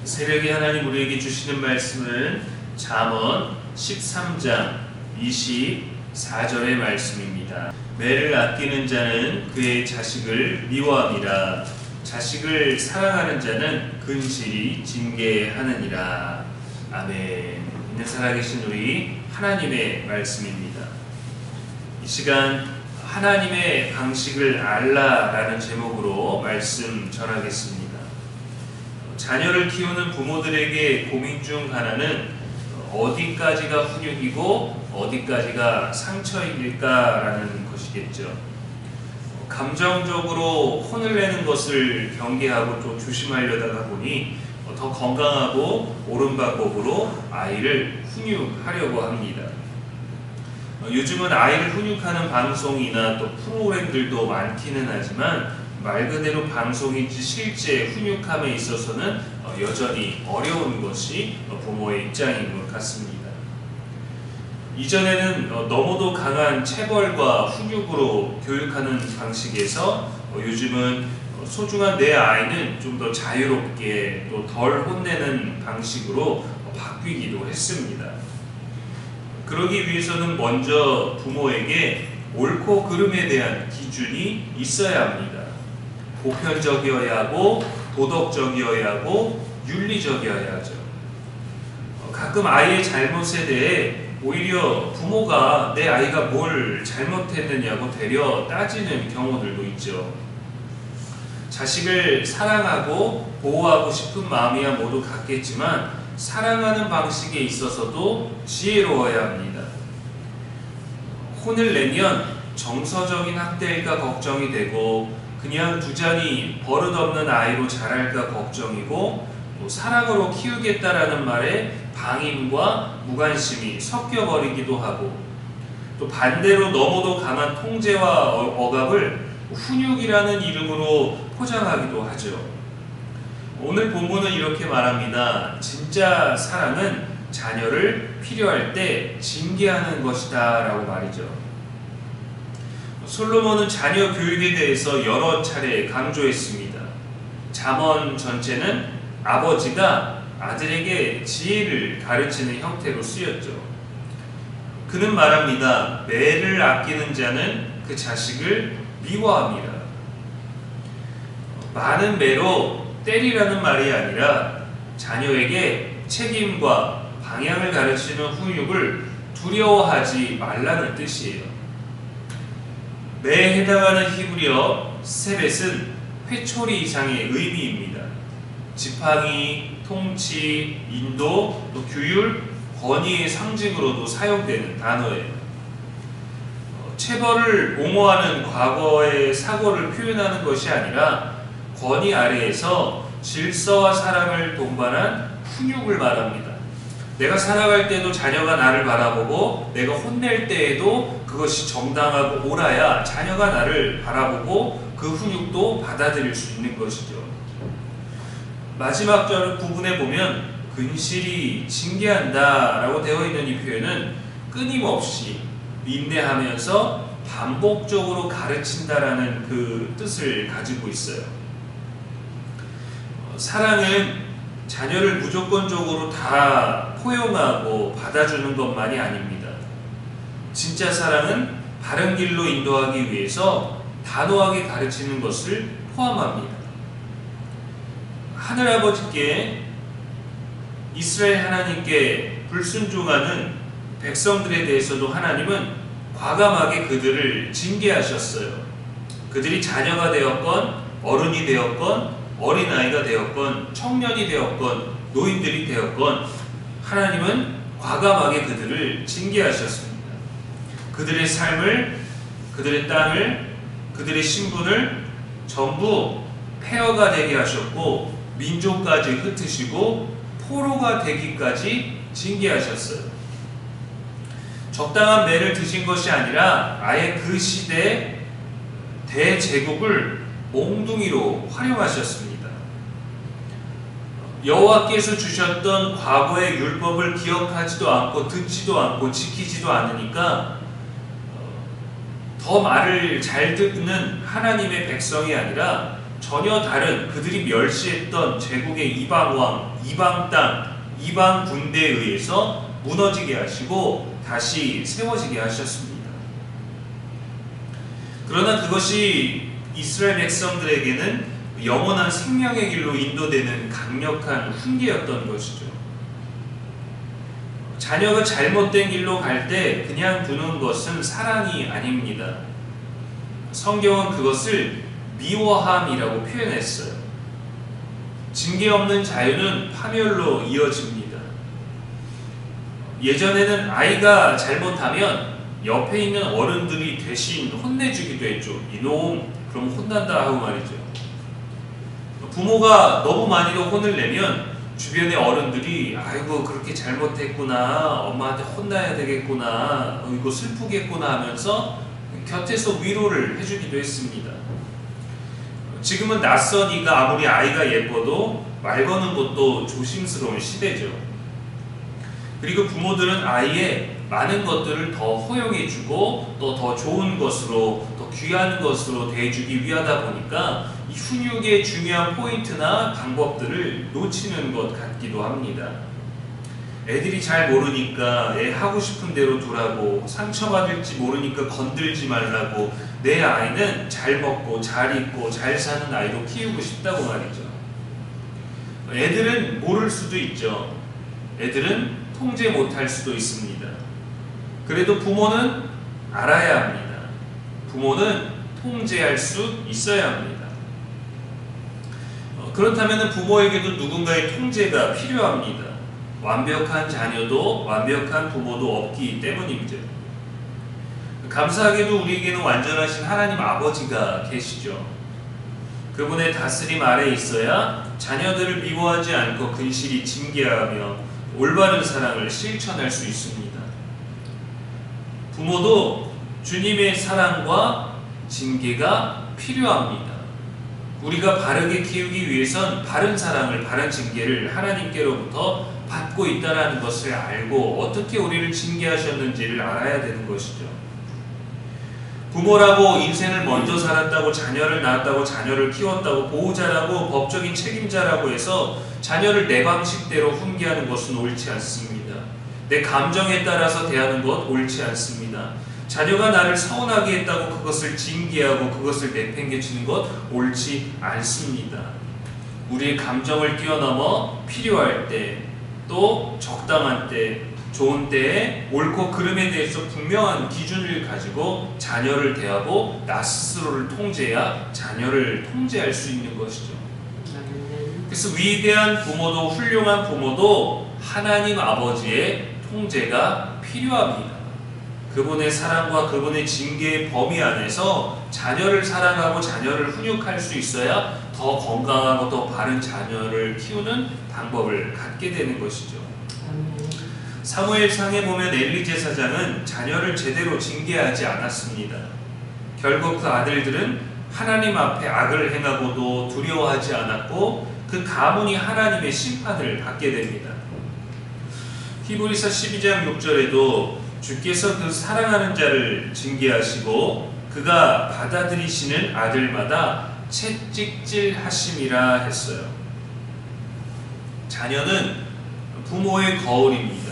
새벽에 하나님 우리에게 주시는 말씀은 잠언 13장 24절의 말씀입니다. 매를 아끼는 자는 그의 자식을 미워함이라. 자식을 사랑하는 자는 근실이 징계하느니라. 아멘. 있는 살아계신 우리 하나님의 말씀입니다. 이 시간 하나님의 방식을 알라라는 제목으로 말씀 전하겠습니다. 자녀를 키우는 부모들에게 고민 중 하나는 어디까지가 훈육이고 어디까지가 상처일까라는 것이겠죠. 감정적으로 혼을 내는 것을 경계하고 좀 조심하려다가 보니 더 건강하고 옳은 방법으로 아이를 훈육하려고 합니다. 요즘은 아이를 훈육하는 방송이나 또 프로그램들도 많기는 하지만 말 그대로 방송인지 실제 훈육함에 있어서는 여전히 어려운 것이 부모의 입장인 것 같습니다. 이전에는 너무도 강한 체벌과 훈육으로 교육하는 방식에서 요즘은 소중한 내 아이는 좀 더 자유롭게 또 덜 혼내는 방식으로 바뀌기도 했습니다. 그러기 위해서는 먼저 부모에게 옳고 그름에 대한 기준이 있어야 합니다. 보편적이어야 하고 도덕적이어야 하고 윤리적이어야 하죠. 가끔 아이의 잘못에 대해 오히려 부모가 내 아이가 뭘 잘못했느냐고 되려 따지는 경우들도 있죠. 자식을 사랑하고 보호하고 싶은 마음이야 모두 같겠지만 사랑하는 방식에 있어서도 지혜로워야 합니다. 혼을 내면 정서적인 학대일까 걱정이 되고 그냥 두자니 버릇없는 아이로 자랄까 걱정이고 또 사랑으로 키우겠다라는 말에 방임과 무관심이 섞여버리기도 하고 또 반대로 너무도 강한 통제와 억압을 훈육이라는 이름으로 포장하기도 하죠. 오늘 본문은 이렇게 말합니다. 진짜 사랑은 자녀를 필요할 때 징계하는 것이다 라고 말이죠. 솔로몬은 자녀 교육에 대해서 여러 차례 강조했습니다. 잠언 전체는 아버지가 아들에게 지혜를 가르치는 형태로 쓰였죠. 그는 말합니다. 매를 아끼는 자는 그 자식을 미워합니다. 많은 매로 때리라는 말이 아니라 자녀에게 책임과 방향을 가르치는 훈육을 두려워하지 말라는 뜻이에요. 매에 해당하는 히브리어 세벳은 회초리 이상의 의미입니다. 지팡이, 통치, 인도, 또 규율, 권위의 상징으로도 사용되는 단어예요. 체벌을 옹호하는 과거의 사고를 표현하는 것이 아니라 권위 아래에서 질서와 사랑을 동반한 훈육을 말합니다. 내가 살아갈 때도 자녀가 나를 바라보고 내가 혼낼 때에도 그것이 정당하고 옳아야 자녀가 나를 바라보고 그 훈육도 받아들일 수 있는 것이죠. 마지막 절 부분에 보면 근실이 징계한다 라고 되어 있는 이 표현은 끊임없이 인내하면서 반복적으로 가르친다라는 그 뜻을 가지고 있어요. 사랑은 자녀를 무조건적으로 다 포용하고 받아주는 것만이 아닙니다. 진짜 사랑은 바른 길로 인도하기 위해서 단호하게 가르치는 것을 포함합니다. 하늘아버지께 이스라엘 하나님께 불순종하는 백성들에 대해서도 하나님은 과감하게 그들을 징계하셨어요. 그들이 자녀가 되었건 어른이 되었건 어린아이가 되었건 청년이 되었건 노인들이 되었건 하나님은 과감하게 그들을 징계하셨습니다. 그들의 삶을, 그들의 땅을, 그들의 신분을 전부 폐허가 되게 하셨고 민족까지 흩으시고 포로가 되기까지 징계하셨어요. 적당한 매를 드신 것이 아니라 아예 그 시대 대제국을 몽둥이로 활용하셨습니다. 여호와께서 주셨던 과거의 율법을 기억하지도 않고 듣지도 않고 지키지도 않으니까 더 말을 잘 듣는 하나님의 백성이 아니라 전혀 다른 그들이 멸시했던 제국의 이방 왕, 이방 땅, 이방 군대에 의해서 무너지게 하시고 다시 세워지게 하셨습니다. 그러나 그것이 이스라엘 백성들에게는 영원한 생명의 길로 인도되는 강력한 훈계였던 것이죠. 자녀가 잘못된 길로 갈 때 그냥 두는 것은 사랑이 아닙니다. 성경은 그것을 미워함이라고 표현했어요. 징계 없는 자유는 파멸로 이어집니다. 예전에는 아이가 잘못하면 옆에 있는 어른들이 대신 혼내주기도 했죠. 이놈, 그럼 혼난다 하고 말이죠. 부모가 너무 많이도 혼을 내면 주변의 어른들이 아이고 그렇게 잘못했구나, 엄마한테 혼나야 되겠구나, 이거 슬프겠구나 하면서 곁에서 위로를 해주기도 했습니다. 지금은 낯서니까 아무리 아이가 예뻐도 말 거는 것도 조심스러운 시대죠. 그리고 부모들은 아이의 많은 것들을 더 허용해주고 또 더 좋은 것으로, 더 귀한 것으로 대해주기 위하다 보니까 이 훈육의 중요한 포인트나 방법들을 놓치는 것 같기도 합니다. 애들이 잘 모르니까 애 하고 싶은 대로 두라고, 상처받을지 모르니까 건들지 말라고, 내 아이는 잘 먹고 잘 입고 잘 사는 아이로 키우고 싶다고 말이죠. 애들은 모를 수도 있죠. 애들은 통제 못할 수도 있습니다. 그래도 부모는 알아야 합니다. 부모는 통제할 수 있어야 합니다. 그렇다면 부모에게도 누군가의 통제가 필요합니다. 완벽한 자녀도 완벽한 부모도 없기 때문입니다. 감사하게도 우리에게는 완전하신 하나님 아버지가 계시죠. 그분의 다스림 아래에 있어야 자녀들을 미워하지 않고 근실히 징계하며 올바른 사랑을 실천할 수 있습니다. 부모도 주님의 사랑과 징계가 필요합니다. 우리가 바르게 키우기 위해선 바른 사랑을, 바른 징계를 하나님께로부터 받고 있다는 것을 알고 어떻게 우리를 징계하셨는지를 알아야 되는 것이죠. 부모라고 인생을 먼저 살았다고, 자녀를 낳았다고, 자녀를 키웠다고, 보호자라고, 법적인 책임자라고 해서 자녀를 내 방식대로 훈계하는 것은 옳지 않습니다. 내 감정에 따라서 대하는 것 옳지 않습니다. 자녀가 나를 서운하게 했다고 그것을 징계하고 그것을 내팽개치는 것 옳지 않습니다. 우리의 감정을 뛰어넘어 필요할 때, 또 적당한 때, 좋은 때에 옳고 그름에 대해서 분명한 기준을 가지고 자녀를 대하고 나 스스로를 통제해야 자녀를 통제할 수 있는 것이죠. 그래서 위대한 부모도 훌륭한 부모도 하나님 아버지의 통제가 필요합니다. 그분의 사랑과 그분의 징계의 범위 안에서 자녀를 사랑하고 자녀를 훈육할 수 있어야 더 건강하고 더 바른 자녀를 키우는 방법을 갖게 되는 것이죠. 사무엘상에 보면 엘리 제사장은 자녀를 제대로 징계하지 않았습니다. 결국 그 아들들은 하나님 앞에 악을 행하고도 두려워하지 않았고 그 가문이 하나님의 심판을 받게 됩니다. 히브리서 12장 6절에도 주께서 그 사랑하는 자를 징계하시고 그가 받아들이시는 아들마다 채찍질하심이라 했어요. 자녀는 부모의 거울입니다.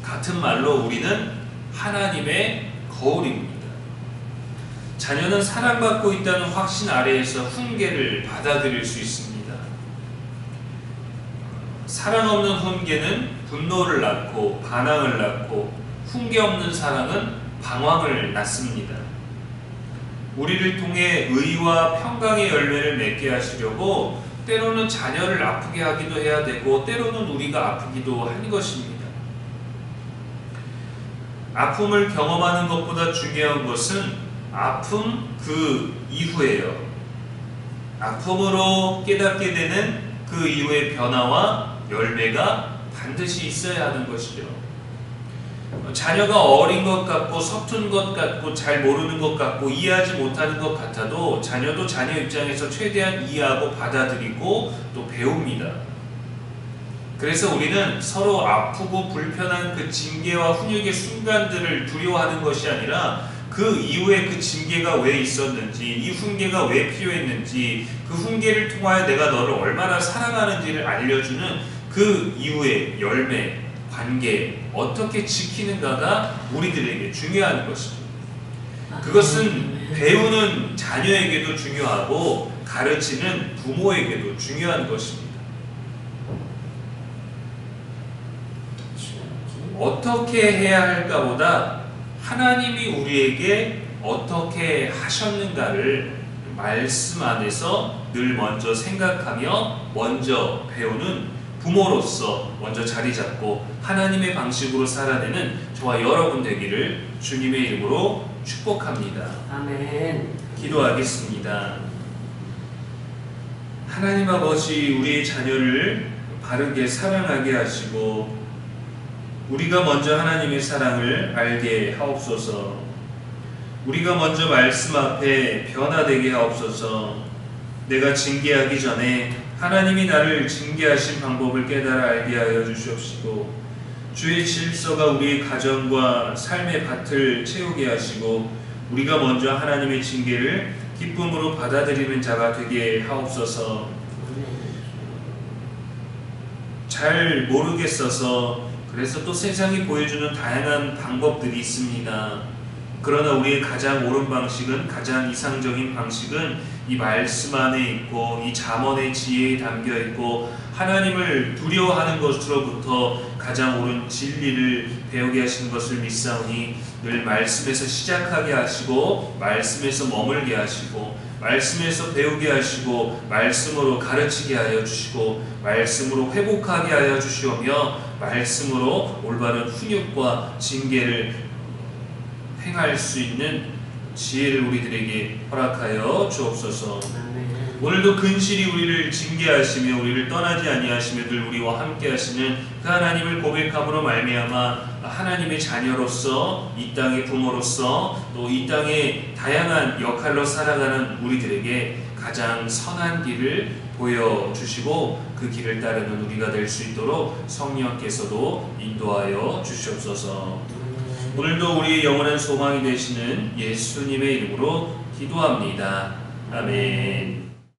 같은 말로 우리는 하나님의 거울입니다. 자녀는 사랑받고 있다는 확신 아래에서 훈계를 받아들일 수 있습니다. 사랑 없는 훈계는 분노를 낳고 반항을 낳고, 훈계 없는 사랑은 방황을 낳습니다. 우리를 통해 의와 평강의 열매를 맺게 하시려고 때로는 자녀를 아프게 하기도 해야 되고 때로는 우리가 아프기도 한 것입니다. 아픔을 경험하는 것보다 중요한 것은 아픔 그 이후예요. 아픔으로 깨닫게 되는 그 이후의 변화와 열매가 반드시 있어야 하는 것이죠. 자녀가 어린 것 같고 서툰 것 같고 잘 모르는 것 같고 이해하지 못하는 것 같아도 자녀도 자녀 입장에서 최대한 이해하고 받아들이고 또 배웁니다. 그래서 우리는 서로 아프고 불편한 그 징계와 훈육의 순간들을 두려워하는 것이 아니라 그 그 이후에 그 징계가 왜 있었는지, 이 훈계가 왜 필요했는지, 그 훈계를 통하여 내가 너를 얼마나 사랑하는지를 알려주는 그 이후의 열매, 관계, 어떻게 지키는가가 우리들에게 중요한 것이죠. 그것은 배우는 자녀에게도 중요하고 가르치는 부모에게도 중요한 것입니다. 어떻게 해야 할까보다 하나님이 우리에게 어떻게 하셨는가를 말씀 안에서 늘 먼저 생각하며 먼저 배우는 부모로서 먼저 자리 잡고 하나님의 방식으로 살아내는 저와 여러분 되기를 주님의 이름으로 축복합니다. 아멘. 기도하겠습니다. 하나님 아버지, 우리의 자녀를 바르게 사랑하게 하시고 우리가 먼저 하나님의 사랑을 알게 하옵소서. 우리가 먼저 말씀 앞에 변화되게 하옵소서. 내가 징계하기 전에 하나님이 나를 징계하신 방법을 깨달아 알게 하여 주시옵시고, 주의 질서가 우리의 가정과 삶의 밭을 채우게 하시고 우리가 먼저 하나님의 징계를 기쁨으로 받아들이는 자가 되게 하옵소서. 잘 모르겠어서 그래서 또 세상이 보여주는 다양한 방법들이 있습니다. 그러나 우리의 가장 옳은 방식은, 가장 이상적인 방식은 이 말씀 안에 있고 이 잠언의 지혜에 담겨 있고 하나님을 두려워하는 것으로부터 가장 옳은 진리를 배우게 하시는 것을 믿사오니 늘 말씀에서 시작하게 하시고 말씀에서 머물게 하시고 말씀에서 배우게 하시고 말씀으로 가르치게 하여 주시고 말씀으로 회복하게 하여 주시오며 말씀으로 올바른 훈육과 징계를 행할 수 있는 지혜를 우리들에게 허락하여 주옵소서. 오늘도 근실히 우리를 징계하시며 우리를 떠나지 아니하시며 늘 우리와 함께 하시는 그 하나님을 고백함으로 말미암아 하나님의 자녀로서 이 땅의 부모로서 또 이 땅의 다양한 역할로 살아가는 우리들에게 가장 선한 길을 보여주시고 그 길을 따르는 우리가 될 수 있도록 성령께서도 인도하여 주시옵소서. 오늘도 우리의 영원한 소망이 되시는 예수님의 이름으로 기도합니다. 아멘.